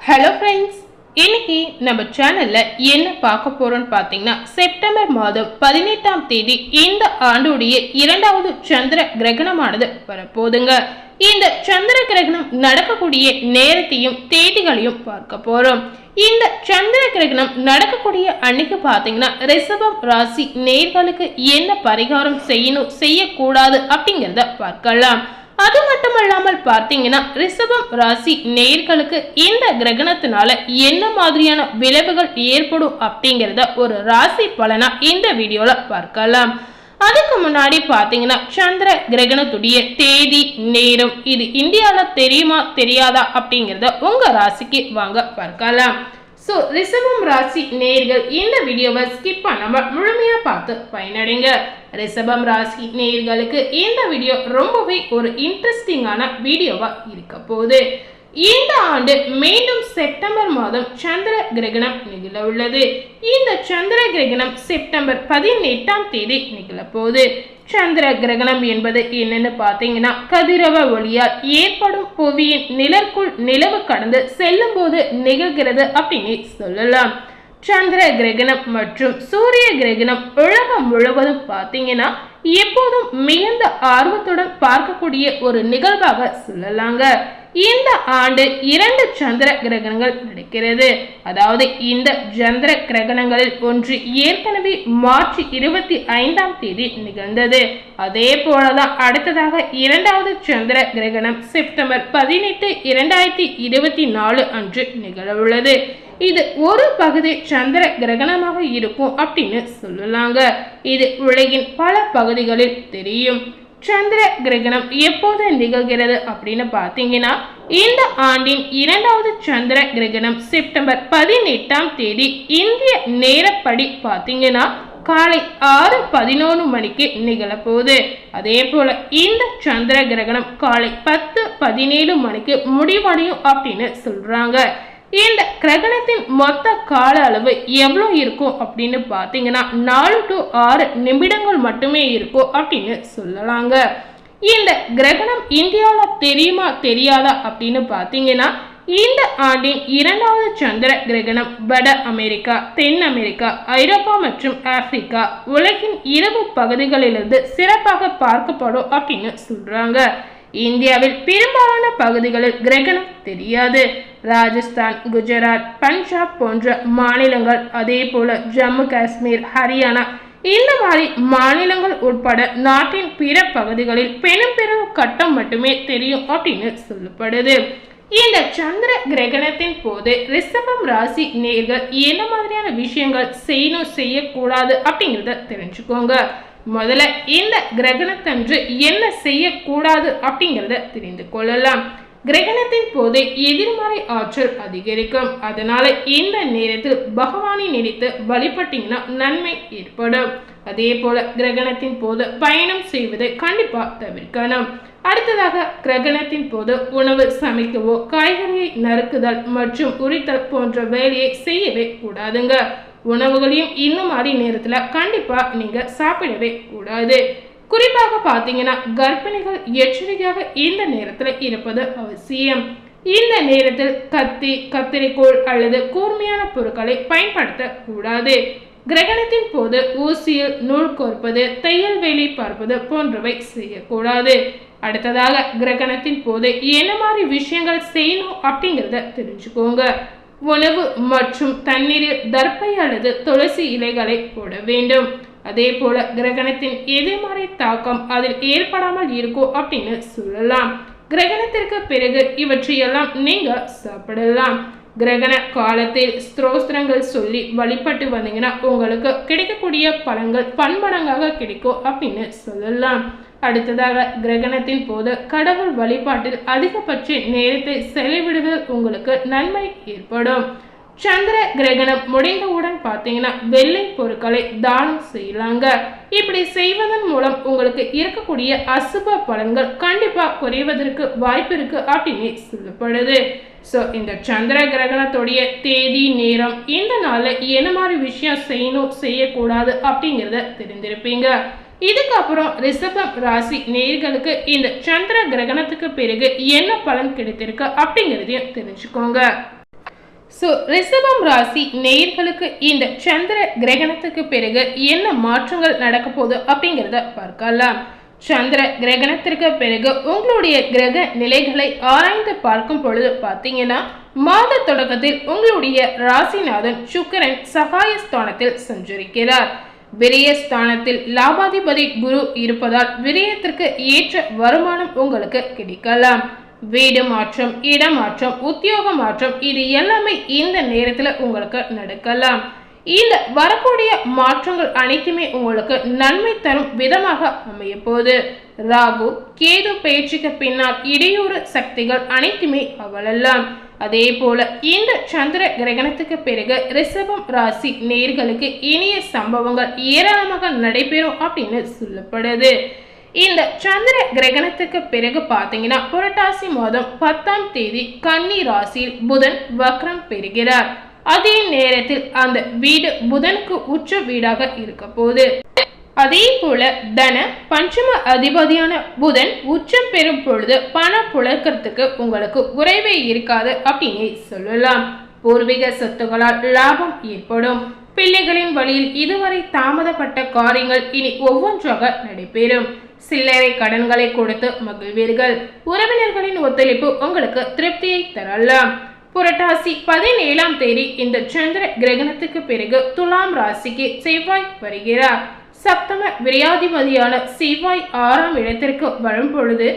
Hello friends, இன்னைக்கு நம்ம சேனல்ல என்ன பார்க்க போறோம்னு பார்த்தீங்கன்னா, செப்டம்பர் மாதம் 18ஆம் தேதி இந்த ஆண்டுடைய இரண்டாவது சந்திர கிரகணமானது வரப்போகுதுங்க. இந்த சந்திர கிரகணம் நடக்கக்கூடிய நேரத்தையும் தேதிகளையும் பார்க்க போறோம். இந்த சந்திர கிரகணம் நடக்கக்கூடிய அன்னைக்கு பார்த்தீங்கன்னா, ரிஷபம் ராசி நேர்களுக்கு என்ன பரிகாரம் செய்யணும் செய்யக்கூடாது அப்படிங்கிறத பார்க்கலாம். அது மட்டுமல்லாமல் பார்த்தீங்கன்னா, ரிஷபம் ராசி நேயர்களுக்கு இந்த கிரகணத்தினால என்ன மாதிரியான விளைவுகள் ஏற்படும் அப்படிங்கிறத ஒரு ராசி பலனா இந்த வீடியோல பார்க்கலாம். அதுக்கு முன்னாடி பார்த்தீங்கன்னா, சந்திர கிரகணத்துடைய தேதி நேரம் இது இந்தியால தெரியுமா தெரியாதா அப்படிங்கிறத உங்க ராசிக்கு வாங்க பார்க்கலாம். ஸோ ரிஷபம் ராசி நேயர்கள் இந்த வீடியோவை ஸ்கிப் பண்ணாம முழுமையா பார்த்து பயனடைங்க. ரிஷபம் ராசி நேயர்களுக்கு இந்த வீடியோ ரொம்பவே ஒரு இன்ட்ரெஸ்டிங்கான வீடியோவா இருக்க போகுது. இந்த ஆண்டு மீண்டும் செப்டம்பர் மாதம் சந்திர கிரகணம் நிகழ உள்ளது. இந்த சந்திர கிரகணம் செப்டம்பர் 18ஆம் தேதி நிகழ போகுது. சந்திர கிரகணம் என்பது என்னன்னு பார்த்தீங்கன்னா, கதிரவ ஒளியால் ஏற்படும் புவியின் நிழற்குள் நிலவு கடந்து செல்லும் போது நிகழ்கிறது அப்படின்னு சொல்லலாம். சந்திர கிரகணம் மற்றும் சூரிய கிரகணம் உலகம் முழுவதும் பார்த்தீங்கன்னா எப்போதும் மிகுந்த ஆர்வத்துடன் பார்க்கக்கூடிய ஒரு நிகழ்வாக சொல்லலாங்க. இந்த ஆண்டு 2 சந்திர கிரகணங்கள் நடக்கிறது. அதாவது இந்த சந்திர கிரகணங்களில் ஒன்று ஏற்கனவே மார்ச் 25ஆம் தேதி நிகழ்ந்தது. அதே போலதான் அடுத்ததாக இரண்டாவது சந்திர கிரகணம் செப்டம்பர் 18, 2024 அன்று நிகழ உள்ளது. இது ஒரு பகுதி சந்திர கிரகணமாக இருக்கும் அப்படின்னு சொல்லலாங்க. இது உலகின் பல பகுதிகளில் தெரியும். சந்திர கிரகணம் எப்போது நிகழ்கிறது அப்படின்னு பார்த்தீங்கன்னா, இந்த ஆண்டின் இரண்டாவது சந்திர கிரகணம் செப்டம்பர் 18ஆம் தேதி இந்திய நேரப்படி பார்த்தீங்கன்னா காலை 6:11 மணிக்கு நிகழப்போகுது. அதே போல இந்த சந்திர கிரகணம் காலை 10:17 மணிக்கு முடிவடையும் அப்படின்னு சொல்றாங்க. இந்த கிரகணத்தின் மொத்த கால அளவு எவ்வளோ இருக்கும் அப்படின்னு பார்த்தீங்கன்னா 4 to 6 நிமிடங்கள் மட்டுமே இருக்கும் அப்படின்னு சொல்லலாங்க. இந்த கிரகணம் இந்தியாவில் தெரியுமா தெரியாதா அப்படின்னு பார்த்தீங்கன்னா, இந்த ஆண்டின் இரண்டாவது சந்திர கிரகணம் வட அமெரிக்கா, தென் அமெரிக்கா, ஐரோப்பா மற்றும் ஆப்பிரிக்கா உலகின் இரவு பகுதிகளிலிருந்து சிறப்பாக பார்க்கப்படும் அப்படின்னு சொல்றாங்க. இந்தியாவில் பெரும்பாலான பகுதிகளில் கிரகணம் தெரியாது. ராஜஸ்தான், குஜராத், பஞ்சாப் போன்ற மாநிலங்கள், அதே போல ஜம்மு காஷ்மீர், ஹரியானா இந்த மாதிரி மாநிலங்கள் உட்பட நாட்டின் பிற பகுதிகளில் பெரும் கட்டம் மட்டுமே தெரியும் அப்படின்னு சொல்லப்படுது. இந்த சந்திர கிரகணத்தின் போது ரிஷபம் ராசி நேயர்கள் என்ன மாதிரியான விஷயங்கள் செய்யணும் செய்யக்கூடாது அப்படிங்கிறத தெரிஞ்சுக்கோங்க. முதல்ல இந்த கிரகணத்தன்று என்ன செய்யக்கூடாது அப்படிங்கிறத தெரிந்து கொள்ளலாம். கிரகணத்தின் போது எதிர்மறை ஆற்றல் அதிகரிக்கும். அதனால இந்த நேரத்தில் பகவானை நினைத்து வழிபட்டீங்கன்னா நன்மை ஏற்படும். அதே போல கிரகணத்தின் போது பயணம் செய்வதை கண்டிப்பா தவிர்க்கணும். அடுத்ததாக கிரகணத்தின் போது உணவு சமைக்கவோ, காய்கறியை நறுக்குதல் மற்றும் உரித்தல் போன்ற வேலையை செய்யவே கூடாதுங்க. உணவுகளையும் இந்த மாதிரி நேரத்துல கண்டிப்பா நீங்க சாப்பிடவே கூடாது. குறிப்பாக பார்த்தீங்கன்னா, கர்ப்பிணிகள் எச்சரிக்கையாக இந்த நேரத்துல இருப்பது அவசியம். இந்த நேரத்தில் கத்தி, கத்திரிக்கோள் அல்லது கூர்மையான பொருட்களை பயன்படுத்த கூடாது. கிரகணத்தின் போது ஊசியில் நூல் கோர்ப்பது, தையல் வேலை பார்ப்பது போன்றவை செய்யக்கூடாது. அடுத்ததாக கிரகணத்தின் போது என்ன மாதிரி விஷயங்கள் செய்யணும் அப்படிங்கிறத தெரிஞ்சுக்கோங்க. உணவு மற்றும் தண்ணீரில் தர்ப்பை அல்லது துளசி இலைகளை போட வேண்டும். அதே போல கிரகணத்தின் எதிர்மறை தாக்கம் அதில் ஏற்படாமல் இருக்கும் அப்படின்னு சொல்லலாம். கிரகணத்திற்கு பிறகு இவற்றையெல்லாம் நீங்க சாப்பிடலாம். கிரகண காலத்தில் ஸ்தோத்திரங்கள் சொல்லி வழிபட்டு வந்தீங்கன்னா உங்களுக்கு கிடைக்கக்கூடிய பலன்கள் பன்மடங்காக கிடைக்கும் அப்படின்னு சொல்லலாம். அடுத்ததாக கிரகணத்தின் போது கடவுள் வழிபாட்டில் அதிகபட்ச நேரத்தை செலவிடுவதில் உங்களுக்கு நன்மை ஏற்படும். சந்திர கிரகணம் முடிந்தவுடன் பார்த்தீங்கன்னா வெள்ளை பொருட்களை தானம் செய்யலாங்க. இப்படி செய்வதன் மூலம் உங்களுக்கு இருக்கக்கூடிய அசுப பலன்கள் கண்டிப்பா குறைவதற்கு வாய்ப்பு இருக்கு அப்படின்னு சொல்லப்படுது. ஸோ இந்த சந்திர கிரகணத்துடைய தேதி, நேரம், இந்த நாளில் என்ன மாதிரி விஷயம் செய்யணும் செய்யக்கூடாது அப்படிங்கிறத தெரிந்திருப்பீங்க. இதுக்கப்புறம் ரிஷபம் ராசி நேயர்களுக்கு இந்த சந்திர கிரகணத்துக்கு பிறகு என்ன பலன் கிடைத்திருக்கு அப்படிங்கிறதையும் தெரிஞ்சுக்கோங்க. ரிஷபம் ராசி நேயர்களுக்கு இந்த சந்திர கிரகணத்துக்கு பிறகு என்ன மாற்றங்கள் நடக்க போகுது அப்படிங்கிறத பார்க்கலாம். சந்திர கிரகணத்திற்கு பிறகு உங்களுடைய கிரக நிலைகளை ஆராய்ந்து பார்க்கும் பொழுது பார்த்தீங்கன்னா, மாத தொடக்கத்தில் உங்களுடைய ராசிநாதன் சுக்கிரன் சகாயஸ்தானத்தில் சஞ்சரிக்கிறார். விரயஸ்தானத்தில் லாபாதிபதி குரு இருப்பதால் விரயத்திற்கு ஏற்ற வருமானம் உங்களுக்கு கிடைக்கலாம். வீடு மாற்றம், இடமாற்றம், உத்தியோக மாற்றம், இது எல்லாமே இந்த நேரத்தில் உங்களுக்கு நடக்கலாம். இந்த வரக்கூடிய மாற்றங்கள் அனைத்துமே உங்களுக்கு நன்மை தரும் விதமாக அமைய போகுது. ராகு கேது பயிற்சிக்கு பின்னால் இடையூறு சக்திகள் அனைத்துமே அவளலாம். அதே போல இந்த சந்திர கிரகணத்துக்கு பிறகு ரிஷபம் ராசி நேயர்களுக்கு இனிய சம்பவங்கள் ஏராளமாக நடைபெறும் அப்படின்னு சொல்லப்படுது. இந்த சந்திர கிரகணத்துக்கு பிறகு பார்த்தீங்கன்னா, புரட்டாசி மாதம் 10ஆம் தேதி கன்னி ராசியில் புதன் வக்ரம் பெறுகிறார். அதே நேரத்தில் அந்த வீடு புதனுக்கு உச்ச வீடாக இருக்க போகுது. அதே போல தன பஞ்சம அதிபதியான புதன் உச்சம் பெறும் பொழுது பண புழக்கத்துக்கு உங்களுக்கு குறைவே இருக்காது அப்படின்னு சொல்லலாம். பூர்வீக சொத்துக்களால் லாபம் ஏற்படும். பிள்ளைகளின் வழியில் இதுவரை தாமதப்பட்ட காரியங்கள் இனி ஒவ்வொன்றாக நடைபெறும். சில்லறை கடன்களை கொடுத்து மகிழ்வீர்கள். உறவினர்களின் ஒத்துழைப்பு உங்களுக்கு திருப்தியை தரலாம். புரட்டாசி 17ஆம் தேதி இந்த சந்திர கிரகணத்துக்கு பிறகு துலாம் ராசிக்கு செவ்வாய் வருகிறார். சப்தம விரையாதிபதியான செவ்வாய் 6ஆம் இடத்திற்கு வரும் பொழுது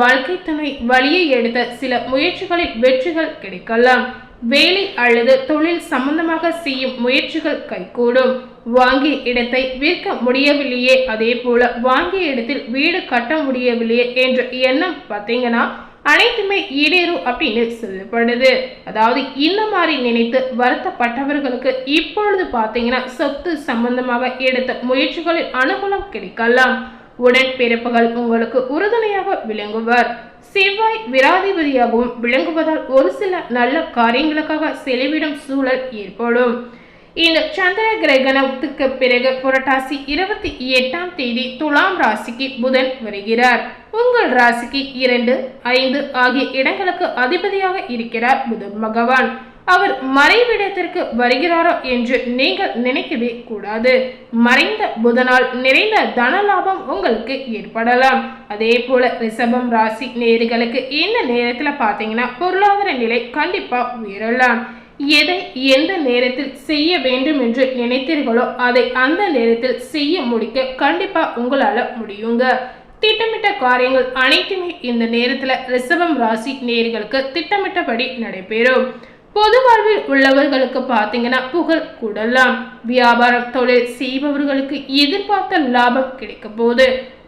வாழ்க்கை துணை வழியை எடுத்த சில முயற்சிகளில் வெற்றிகள் கிடைக்கலாம். வேலை அல்லது தொழில் சம்பந்தமாக செய்யும் முயற்சிகள் கைகூடும். வாங்கிய இடத்தை விற்க முடியவில்லையே, அதே போல வாங்கிய இடத்தில் வீடு கட்ட முடியவில்லையே என்ற எண்ணம் பார்த்தீங்கன்னா அனைத்துமே ஈடேறும் அப்படின்னு சொல்லப்படுது. அதாவது இந்த மாதிரி நினைத்து வருத்தப்பட்டவர்களுக்கு இப்பொழுது பார்த்தீங்கன்னா சொத்து சம்பந்தமாக எடுத்த முயற்சிகளில் அனுகூலம் கிடைக்கலாம். உடன் பிறப்புகள் உங்களுக்கு உறுதுணையாக விளங்குவர். செவ்வாய் விராதிபதியாகவும் விளங்குவதால் ஒரு சில நல்ல காரியங்களுக்காக செலவிடும் சூழல் ஏற்படும். இந்த சந்திர கிரகணத்துக்கு பிறகு புரட்டாசி 28ஆம் தேதி துலாம் ராசிக்கு புதன் வருகிறார். உங்கள் ராசிக்கு 2, 5 ஆகிய இடங்களுக்கு அதிபதியாக இருக்கிறார் புதன் பகவான். அவர் மறைவிடத்திற்கு வருகிறாரோ என்று நீங்கள் நினைக்கவே கூடாது. மறைந்த புதனால் நிறைந்த தன லாபம் உங்களுக்கு ஏற்படலாம். அதே போல ரிஷபம் ராசி நேயர்களுக்கு இந்த நேரத்தில் பார்த்தீங்கன்னா பொருளாதார நிலை கண்டிப்பா உயரலாம். எதை எந்த நேரத்தில் செய்ய வேண்டும் என்று நினைத்தீர்களோ அதை அந்த நேரத்தில் செய்ய முடிக்க கண்டிப்பா உங்களால முடியுங்க. திட்டமிட்ட காரியங்கள் அனைத்துமே இந்த நேரத்தில் ரிஷபம் ராசி நேயர்களுக்கு திட்டமிட்டபடி நடைபெறும். பொது வாழ்வில் உள்ளவர்களுக்கு பார்த்தீங்கன்னா புகழ் கூடலாம். வியாபாரம் தொழில் செய்பவர்களுக்கு எதிர்பார்த்த லாபம் கிடைக்க போது.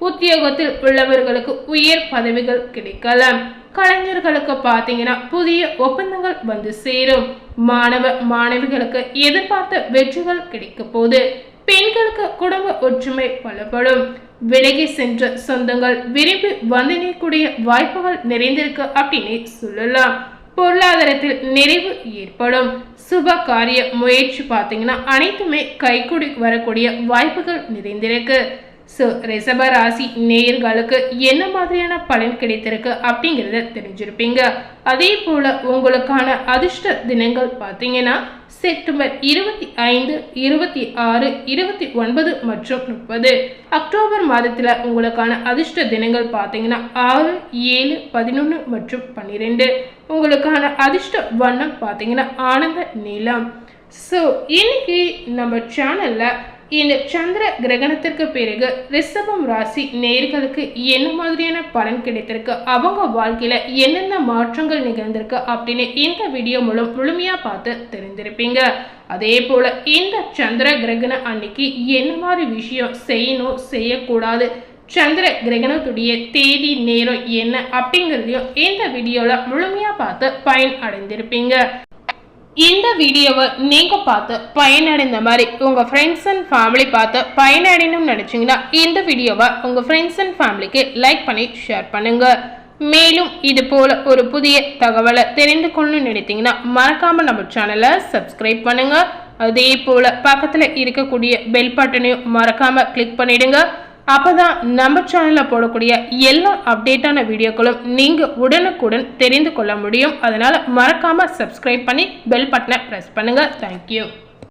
உத்தியோகத்தில் உள்ளவர்களுக்கு உயர் பதவிகள் கிடைக்கலாம். கலைஞர்களுக்கு பார்த்தீங்கன்னா புதிய ஒப்பந்தங்கள் வந்து சேரும். மாணவ மாணவிகளுக்கு எதிர்பார்த்த வெற்றிகள் கிடைக்க போது. பெண்களுக்கு குடும்ப ஒற்றுமை பலப்படும். விலகி சென்ற சொந்தங்கள் விரும்பி வந்தினக்கூடிய வாய்ப்புகள் நிறைந்திருக்கு அப்படின்னு சொல்லலாம். பொருளாதாரத்தில் நிறைவு ஏற்படும். சுப காரிய முயற்சி பார்த்தீங்கன்னா அனைத்துமே கைகூடி வரக்கூடிய வாய்ப்புகள் நிறைந்திருக்கு. ரிஷப ராசி நேயர்களுக்கு என்ன மாதிரியான பலன் கிடைத்திருக்கு அப்படிங்கிறத தெரிஞ்சிருப்பீங்க. அதே போல உங்களுக்கான அதிர்ஷ்ட தினங்கள் பார்த்தீங்கன்னா செப்டம்பர் 25, 26, 29 மற்றும் 30. அக்டோபர் மாதத்தில் உங்களுக்கான அதிர்ஷ்ட தினங்கள் பார்த்தீங்கன்னா 6, 7, 11 மற்றும் 12. உங்களுக்கான அதிர்ஷ்ட வண்ணம் பார்த்தீங்கன்னா ஆனந்த நீலம். இன்னைக்கு நம்ம சேனல்ல இந்த சந்திர கிரகணத்திற்கு பிறகு ரிஷபம் ராசி நேயர்களுக்கு என்ன மாதிரியான பலன் கிடைத்திருக்கு, அவங்க வாழ்க்கையில என்னென்ன மாற்றங்கள் நிகழ்ந்திருக்கு அப்படின்னு இந்த வீடியோ மூலம் முழுமையா பார்த்து தெரிந்திருப்பீங்க. அதே போல இந்த சந்திர கிரகண அன்னைக்கு என்ன மாதிரி விஷயம் செய்யணும் செய்யக்கூடாது, சந்திர கிரகணத்துடைய தேதி நேரம் என்ன அப்படிங்கிறதையும் இந்த வீடியோல முழுமையா பார்த்து பயன் அடைந்திருப்பீங்க. இந்த வீடியோவை நீங்க பார்த்து பயனடைந்த மாதிரி உங்க ஃப்ரெண்ட்ஸ் அண்ட் ஃபேமிலி பார்த்து பயனடையணும்னு நினைச்சீங்கன்னா இந்த வீடியோவை உங்க ஃப்ரெண்ட்ஸ் அண்ட் ஃபேமிலிக்கு லைக் பண்ணி ஷேர் பண்ணுங்க. மேலும் இது போல ஒரு புதிய தகவலை தெரிந்து கொள்ளணும்னு நினைத்தீங்கன்னா மறக்காம நம்ம சேனலை சப்ஸ்கிரைப் பண்ணுங்க. அதே போல பக்கத்துல இருக்கக்கூடிய பெல் பட்டனையும் மறக்காம கிளிக் பண்ணிடுங்க. அப்பதான் நம்ம சேனல்ல போடக்கூடிய எல்லா அப்டேட்டான வீடியோக்களும் நீங்க உடனுக்குடன் தெரிந்து கொள்ள முடியும். அதனால மறக்காம சப்ஸ்கிரைப் பண்ணி பெல் பட்டனை பிரஸ் பண்ணுங்க. தேங்க்யூ.